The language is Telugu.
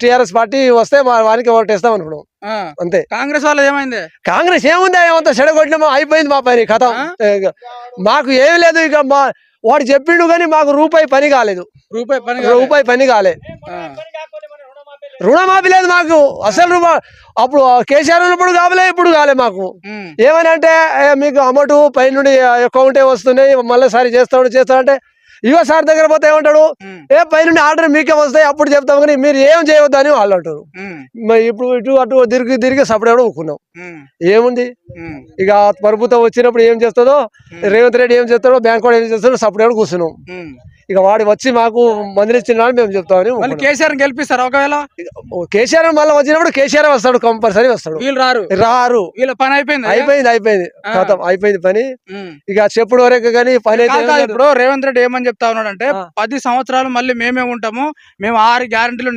టీఆర్ఎస్ పార్టీ వస్తే వారికి ఓటేస్తాం అనుకున్నాం అంతే. కాంగ్రెస్ వాళ్ళు ఏమైంది? కాంగ్రెస్ ఏముంది, ఏమంతా చెడగొట్టినామో అయిపోయింది మా పని కథ. మాకు ఏమి లేదు, ఇక వాడు చెప్పిండు కానీ మాకు రూపాయి పని కాలేదు. రూపాయి పని కాలే, రుణమాఫీ లేదు మాకు అసలు. అప్పుడు కేసీఆర్ ఉన్నప్పుడు కావలే, ఇప్పుడు కాలే మాకు. ఏమని అంటే మీకు అమౌంట్ పై నుండి అకౌంటే వస్తున్నాయి, మళ్ళీ సారి చేస్తాడంటే ఇగో సార్ దగ్గర పోతే ఏమంటాడు, పైన ఆర్డర్ మీకే వస్తాయి అప్పుడు చెప్తాం కానీ మీరు ఏం చేయవద్దు అని వాళ్ళు అంటారు. ఇప్పుడు ఇటు అటు తిరిగి సపరేట్ ఊకున్నాం. ఏముంది ఇక ప్రభుత్వం వచ్చినప్పుడు ఏం చేస్తుందో, రేవంత్ రెడ్డి ఏం చేస్తాడో, బ్యాంక్ వాడు ఏం చేస్తాడో సపరేట్ కూర్చున్నాం. ఇక వాడు వచ్చి మాకు మందులు ఇచ్చినాడు మేము చెప్తామని. కేసీఆర్ గెలిపిస్తారు ఒకవేళ కేసీఆర్ మళ్ళీ వచ్చినప్పుడు కేసీఆర్ వస్తాడు, కంపల్సరీ వస్తాడు. వీళ్ళు రారు. వీళ్ళ పని అయిపోయింది ఖతం అయిపోయింది పని. ఇక చెప్పుడు వరకు కానీ పని అయితే. ఇప్పుడు రేవంత్ రెడ్డి ఏమని చెప్తా ఉన్నాడు అంటే 10 సంవత్సరాలు మళ్ళీ మేమే ఉంటాము, మేము 6 గ్యారెంటీలు